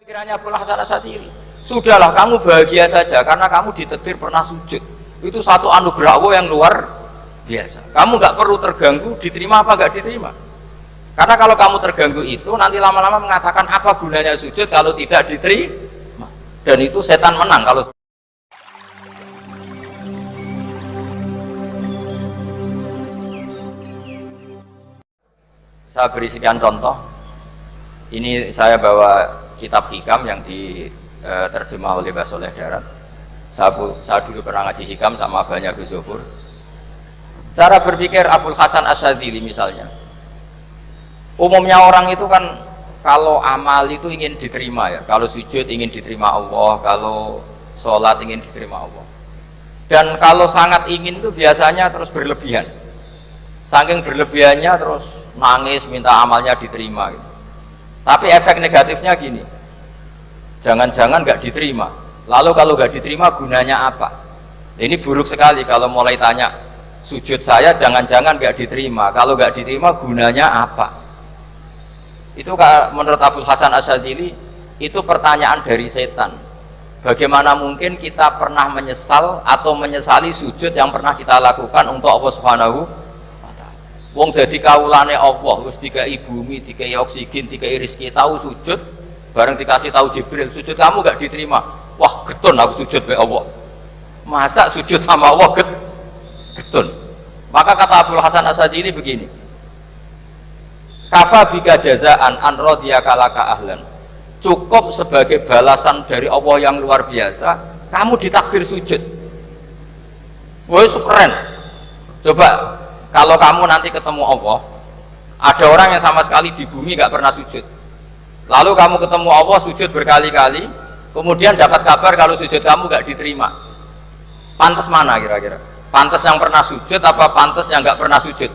Pikirannya Abul Hasan Asyadzili, sudahlah kamu bahagia saja karena kamu ditakdir pernah sujud. Itu satu anugerah Allah yang luar biasa. Kamu nggak perlu terganggu, diterima apa nggak diterima. Karena kalau kamu terganggu itu nanti lama-lama mengatakan apa gunanya sujud kalau tidak diterima. Dan itu setan menang kalau. Saya beri sekian contoh. Ini saya bawa kitab hikam yang diterjemah oleh Mbah Soleh Darat. Saya dulu pernah ngaji hikam sama banyak Gus Zofur. Cara berpikir Abul Hasan Asyadzili misalnya, umumnya orang itu kan kalau amal itu ingin diterima ya, kalau sujud ingin diterima Allah, kalau sholat ingin diterima Allah, dan kalau sangat ingin itu biasanya terus berlebihan, saking berlebihannya terus nangis minta amalnya diterima gitu. Tapi efek negatifnya gini, jangan-jangan nggak diterima, lalu kalau nggak diterima gunanya apa? Ini buruk sekali kalau mulai tanya sujud saya jangan-jangan nggak diterima, kalau nggak diterima gunanya apa? Itu menurut Abul Hasan Asyadzili itu pertanyaan dari setan. Bagaimana mungkin kita pernah menyesal atau menyesali sujud yang pernah kita lakukan untuk Allah Subhanahu wa ta'ala. Wong dadi kawulane Allah, wis dikai bumi, dikai oksigen, dikai rezeki, tahu sujud, bareng dikasih tahu Jibril sujud kamu nggak diterima. Wah, getun aku sujud be Allah. Masa sujud sama Allah getun. Maka kata Abul Hasan Asyadzili begini, kafa bika jazaan an radiyaka laka ahlan, cukup sebagai balasan dari Allah yang luar biasa kamu ditakdir sujud. Woi keren. Coba kalau kamu nanti ketemu Allah, ada orang yang sama sekali di bumi nggak pernah sujud, lalu kamu ketemu Allah sujud berkali-kali, kemudian dapat kabar kalau sujud kamu nggak diterima, pantas mana kira-kira? Pantas yang pernah sujud apa pantas yang nggak pernah sujud?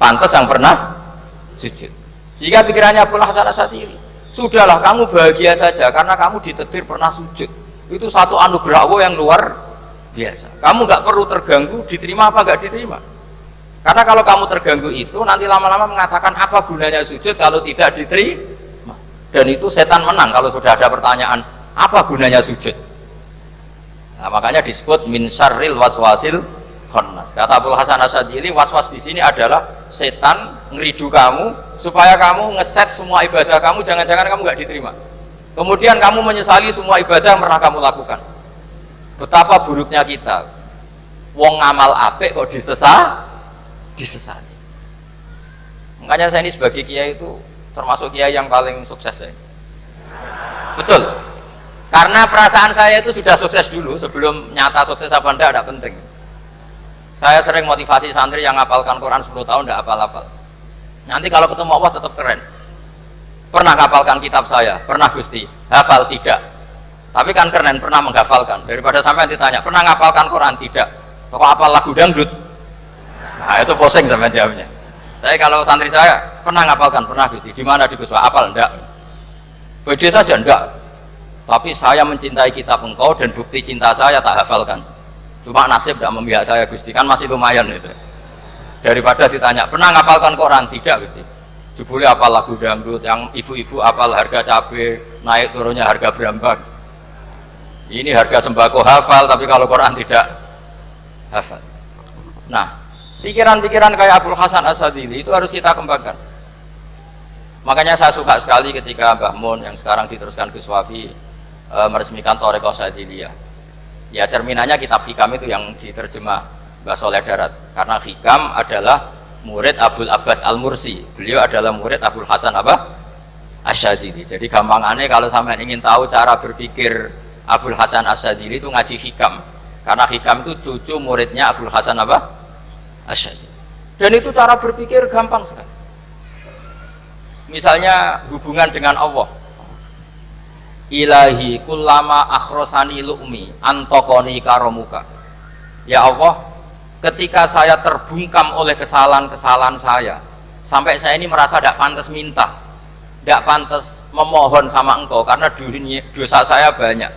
Pantas yang pernah sujud. Jika pikirannya Abul Hasan Asyadzili, sudahlah kamu bahagia saja karena kamu ditakdir pernah sujud. Itu satu anugerah Allah yang luar biasa. Kamu nggak perlu terganggu, diterima apa nggak diterima. Karena kalau kamu terganggu itu nanti lama-lama mengatakan apa gunanya sujud kalau tidak diterima. Dan itu setan menang kalau sudah ada pertanyaan apa gunanya sujud. Nah, makanya disebut min syarril waswasil khannas. Kata Abul Hasan Asyadzili, waswas di sini adalah setan ngeridu kamu supaya kamu ngeset semua ibadah kamu, jangan-jangan kamu nggak diterima. Kemudian kamu menyesali semua ibadah yang pernah kamu lakukan. Betapa buruknya kita. Wong ngamal apik kok disesali. Makanya saya ini sebagai kiai itu termasuk kiai yang paling sukses ya. Betul. Karena perasaan saya itu sudah sukses dulu sebelum nyata sukses apa enggak ada penting. Saya sering motivasi santri yang ngapalkan Quran 10 tahun tidak hafal-hafal. Nanti kalau ketemu Allah tetap keren. Pernah ngapalkan kitab saya? Pernah Gusti. Hafal? Tidak. Tapi kan keren, pernah menghafalkan. Daripada sampai ditanya, pernah ngapalkan Quran? Tidak. Kok hafal lagu dangdut? Nah itu posing sama jawabnya. Tapi kalau santri saya, pernah ngapalkan? Pernah Gusti. Di mana di Gus? Hafal? Enggak. Pede saja? Enggak. Tapi saya mencintai kitab engkau dan bukti cinta saya tak hafalkan. Cuma nasib tidak memihak saya Gusti, kan masih lumayan itu. Daripada ditanya pernah ngapalkan Quran? Tidak Gusti. Jebule apal lagu dangdut, yang ibu-ibu apal harga cabai naik turunnya harga berambang. Ini harga sembako hafal, tapi kalau Quran tidak hafal. Nah, pikiran-pikiran kayak Abul Hasan Asyadzili itu harus kita kembangkan. Makanya saya suka sekali ketika Mbah Mun yang sekarang diteruskan Gus Wafi meresmikan Thariqah Asyadziliyah. Ya cerminannya kitab hikam itu yang diterjemah Mbah Soleh Darat, karena hikam adalah murid Abul Abbas Al-Mursi, beliau adalah murid Abul Hasan Asyadzili. Jadi gampangannya kalau sampai ingin tahu cara berpikir Abul Hasan Asyadzili itu ngaji hikam, karena hikam itu cucu muridnya Abul Hasan Asyadzili. Dan itu cara berpikir gampang sekali. Misalnya hubungan dengan Allah, ilahi kullama akhrosani lu'mi antokoni karomuka. Ya Allah, ketika saya terbungkam oleh kesalahan-kesalahan saya, sampai saya ini merasa tidak pantas minta, tidak pantas memohon sama engkau karena dosa saya banyak.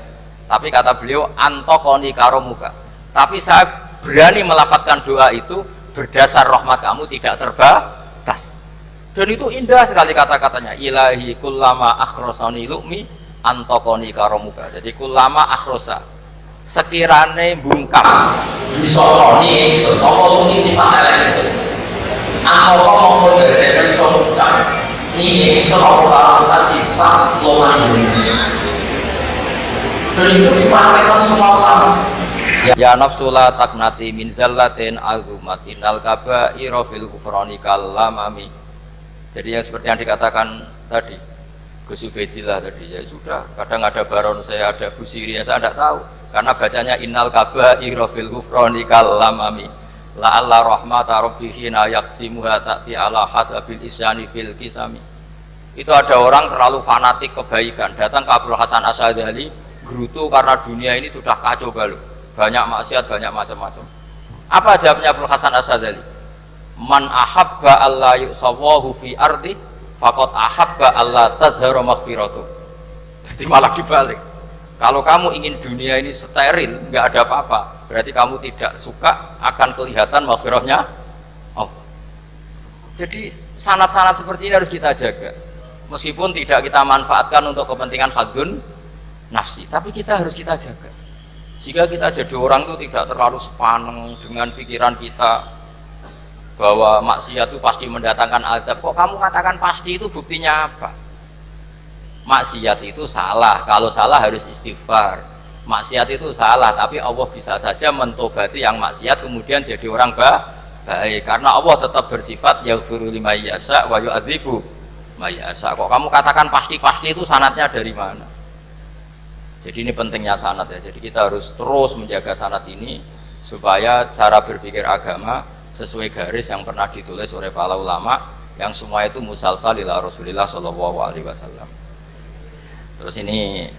Tapi kata beliau antokoni karomuka, tapi saya berani melafadzkan doa itu berdasar rahmat kamu tidak terbatas. Dan itu indah sekali kata-katanya. Ilahi kullama akhrosani lu'mi antokoni karomuka. Jadi kullama akhrosa sekirane bungkam disosoni ingsun apa lu'mi sifat elek ingsun antoko mongko dadekno iso ngucap niki ingsun apa karomuka sifat lomane dunia. Dan itu dipraktekkan semua ulama. Ya nafsula taknati min zallatin azumatin al-kaba'ira fil kufrani kallamami. Jadi yang seperti yang dikatakan tadi Gus Ubaidillah tadi, ya sudah, kadang ada baron saya, ada Busiri, saya tidak tahu karena bacanya innal kaba'ira fil kufrani kallamami la'alla rahmata rabbihina yaqsimuha ta'ti ala hasabil isyani fil kisami. Itu ada orang terlalu fanatik kebaikan datang ke Abdul Hasan Asyadzali gerutu karena dunia ini sudah kacau balau, banyak maksiat, banyak macam-macam. Apa jawabnya Abdul Hasan Asyadzali? Man ahabba alla yusawahu fi ardi faqad ahabba alla tadhharu maghfiratu. Jadi malah dibalik. Kalau kamu ingin dunia ini steril, nggak ada apa-apa, berarti kamu tidak suka akan kelihatan maghfirahnya Allah. Jadi sanad-sanad seperti ini harus kita jaga. Meskipun tidak kita manfaatkan untuk kepentingan hadzun nafsi, tapi kita harus kita jaga. Jika kita jadi orang itu tidak terlalu sepaneng dengan pikiran kita bahwa maksiat itu pasti mendatangkan azab. Kok kamu katakan pasti, itu buktinya apa? Maksiat itu salah, kalau salah harus istighfar. Maksiat itu salah, tapi Allah bisa saja mentobati yang maksiat kemudian jadi orang baik, karena Allah tetap bersifat yaghfiru liman yasha wa yu'adzibu may yasha. Kok kamu katakan pasti-pasti, itu sanadnya dari mana? Jadi ini pentingnya sanad ya. Jadi kita harus terus menjaga sanad ini supaya cara berpikir agama sesuai garis yang pernah ditulis oleh para ulama yang semua itu musalsal ila Rasulillah Shallallahu Alaihi Wasallam. Terus ini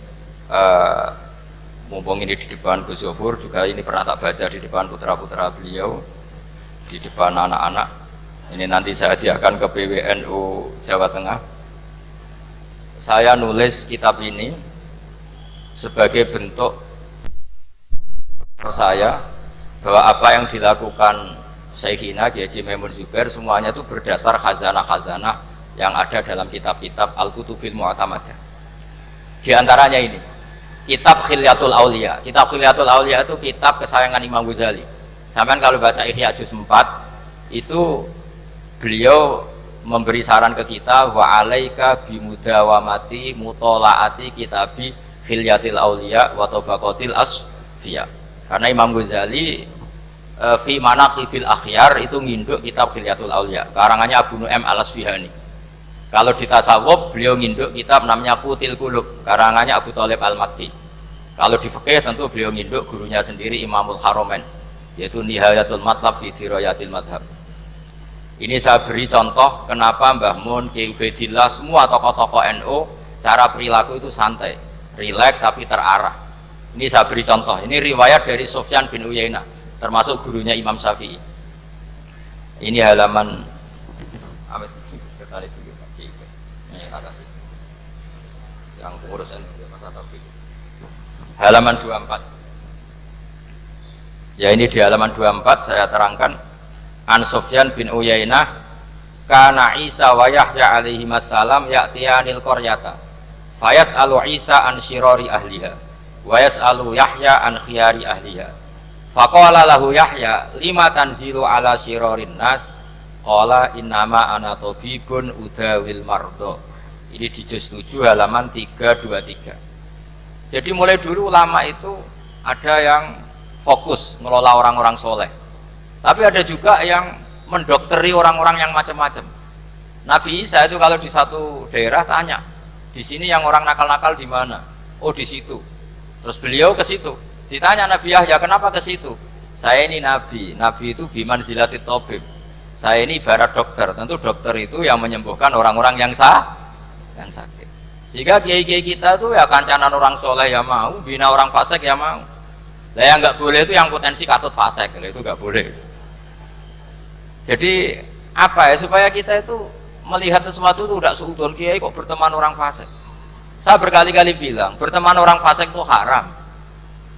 mumpung ini di depan Gus Zofur, juga ini pernah tak baca di depan putra-putra beliau, di depan anak-anak. Ini nanti saya hadiahkan ke PWNU Jawa Tengah. Saya nulis kitab ini sebagai bentuk saya bahwa apa yang dilakukan Syekhina Kiai Haji Maimun Zubair semuanya itu berdasar khazanah-khazanah yang ada dalam kitab-kitab Al-Kutubil Mu'tamadah. Di antaranya ini kitab Khilyatul Auliya. Kitab Khilyatul Auliya itu kitab kesayangan Imam Ghazali. Sampai kalau baca Ihya juz 4 itu beliau memberi saran ke kita, wa alaika bimudawamati mutolaati kitabi Khilyatil Auliya wa tabaqatil asfiya. Karena Imam Ghazali fi manaqibil akhyar itu nginduk kitab Khilyatul Auliya karangannya Abu Nu'aim Al-Asfihani. Kalau di tasawuf beliau nginduk kitab namanya Qutil Qulub karangannya Abu Thalib Al-Makki. Kalau di fikih tentu beliau nginduk gurunya sendiri Imamul Haramain, yaitu Nihayatul Matlab fi Dirayatil Madhab. Ini saya beri contoh kenapa Mbah Mun, Kiai Ubaidillah, semua tokoh-tokoh NU cara perilaku itu santai, rileks tapi terarah. Ini saya beri contoh, ini riwayat dari Sufyan bin Uyainah termasuk gurunya Imam Syafi'i. Ini halaman yang pengurusan halaman 24. Ya, ini di halaman 24 saya terangkan An Sufyan bin Uyainah kana Isa wa Yahya alaihi wassalam ya'tiyanil qaryata fayas'alu Isa an syirari ahliha wa yas'alu Yahya an khiyari ahliha. Faqala lahu Yahya lima tanzilu ala syirarin nas qala innama ana tabibun udawil mardo. Ini di juz 7 halaman 323. Jadi mulai dulu ulama itu ada yang fokus ngelola orang-orang soleh, tapi ada juga yang mendokteri orang-orang yang macam-macam. Nabi Isa itu kalau di satu daerah tanya, di sini yang orang nakal-nakal di mana? Oh di situ. Terus beliau ke situ. Ditanya Nabi Yahya, kenapa ke situ? Saya ini nabi, nabi itu biman zilatit tabib. Saya ini ibarat dokter. Tentu dokter itu yang menyembuhkan orang-orang yang sakit. Sehingga kiai-kiai kita tuh ya kancanan orang soleh ya mau, bina orang fasik ya mau. Lah yang nggak boleh itu yang potensi katut fasik, itu nggak boleh. Jadi apa ya, supaya kita itu melihat sesuatu itu tidak suudon, kiai kok berteman orang fasik. Saya berkali-kali bilang berteman orang fasik itu haram.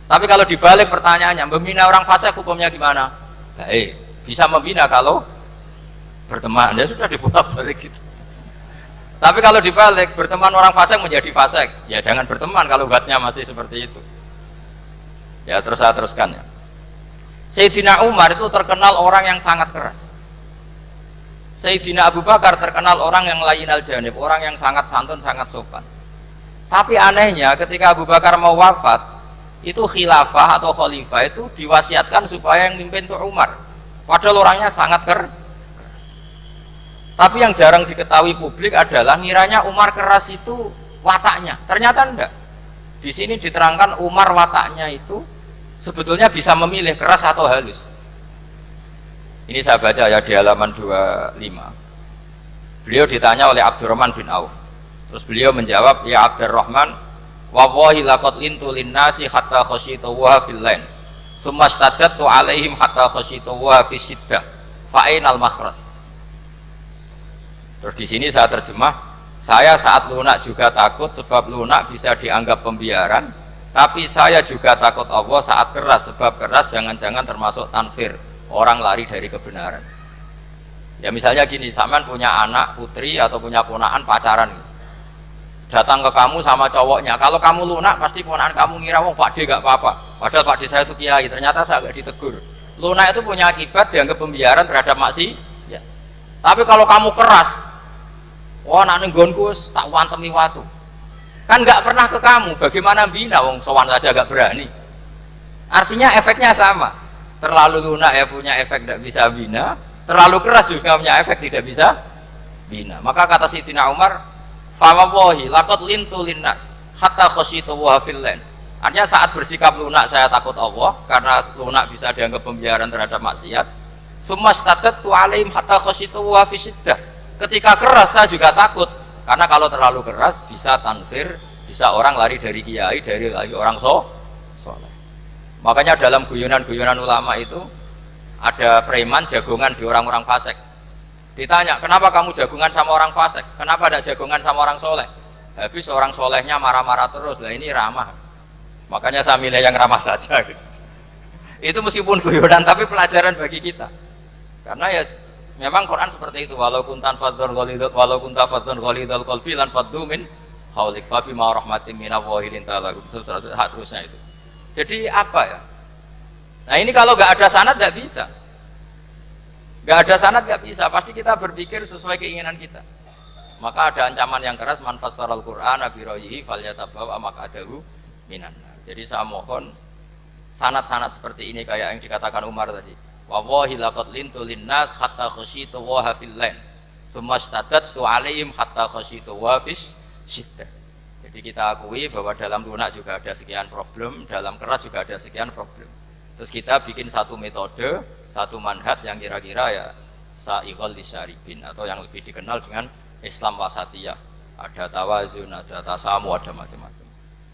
Tapi kalau dibalik pertanyaannya, membina orang fasik hukumnya gimana? Baik, bisa membina kalau berteman. Ya sudah dibolak-balik gitu. Tapi kalau dibalik, berteman orang fasik menjadi fasik, ya jangan berteman kalau buatnya masih seperti itu. Ya terus saya teruskan ya. Sayyidina Umar itu terkenal orang yang sangat keras. Sayyidina Abu Bakar terkenal orang yang layyinal janib, orang yang sangat santun, sangat sopan. Tapi anehnya ketika Abu Bakar mau wafat, itu khilafah atau khalifah itu diwasiatkan supaya yang mimpin itu Umar. Padahal orangnya sangat keras. Tapi yang jarang diketahui publik adalah ngiranya Umar keras itu wataknya. Ternyata enggak. Di sini diterangkan Umar wataknya itu sebetulnya bisa memilih keras atau halus. Ini saya baca ya di halaman 25. Beliau ditanya oleh Abdurrahman bin Auf. Terus beliau menjawab, ya Abdurrahman, wallahi laqad lintu linnasi hatta khasyitu wa fil lain. Tsumma staddattu alaihim hatta khasyitu wa fi siddah. Fa ainal makhraj. Terus di sini saya terjemah, saya saat lunak juga takut sebab lunak bisa dianggap pembiaran, tapi saya juga takut Allah saat keras sebab keras jangan-jangan termasuk tanfir, orang lari dari kebenaran. Ya misalnya gini, sampean punya anak putri atau punya ponakan pacaran, datang ke kamu sama cowoknya, kalau kamu lunak pasti ponakan kamu ngira wong Pak D gak apa-apa, padahal Pak D saya itu kiai, ternyata saya gak ditegur. Lunak itu punya akibat dianggap pembiaran terhadap maksiat. Ya. Tapi kalau kamu keras, wah nak nenggonku tak wantemi watu, kan nggak pernah ke kamu, bagaimana bina wong sowan saja gak berani. Artinya efeknya sama, terlalu lunak ya punya efek tidak bisa bina, terlalu keras juga punya efek tidak bisa bina. Maka kata Sayyidina Umar, fawallahi laqad lintu linnas hatta khasyitu wa fil lain. Artinya saat bersikap lunak saya takut Allah karena lunak bisa dianggap pembiaran terhadap maksiat. Tsumma staddattu alaihim hatta khasyitu wa fi siddah. Ketika keras saya juga takut, karena kalau terlalu keras bisa tanfir, bisa orang lari dari kiai, dari orang soleh. Makanya dalam guyonan-guyonan ulama itu ada preman jagongan di orang-orang fasik. Ditanya, kenapa kamu jagongan sama orang fasik? Kenapa tidak jagongan sama orang soleh? Habis orang solehnya marah-marah terus, lah ini ramah. Makanya saya milih yang ramah saja. Gitu. Itu meskipun guyonan, tapi pelajaran bagi kita. Karena ya memang Quran seperti itu, walau kunta fadzan ghalidhal qalbi lan faddu min haulik fa bima rahmatin minallahi linta lahum, terusnya itu. Jadi apa ya? Nah ini kalau nggak ada sanad nggak bisa. Nggak ada sanad nggak bisa, pasti kita berpikir sesuai keinginan kita. Maka ada ancaman yang keras, man fassaral Qur'ana bi ra'yihi falyatabawwa maq'adahu minan nar. Jadi saya mohon sanad-sanad seperti ini kayak yang dikatakan Umar tadi. Wallahi laqad lintu linnas hatta khasyitu wa fil lain. Tsumma staddattu alaihim hatta khasyitu wa fis siddah. Jadi kita akui bahwa dalam lunak juga ada sekian problem, dalam keras juga ada sekian problem. Terus kita bikin satu metode, satu manhaj yang kira-kira ya sa'iqal lisyaribin, atau yang lebih dikenal dengan Islam wasatiyah. Ada tawazun, ada tasamu, ada macam-macam.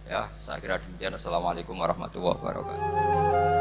Ya, saya kira demikian. Assalamualaikum warahmatullahi wabarakatuh.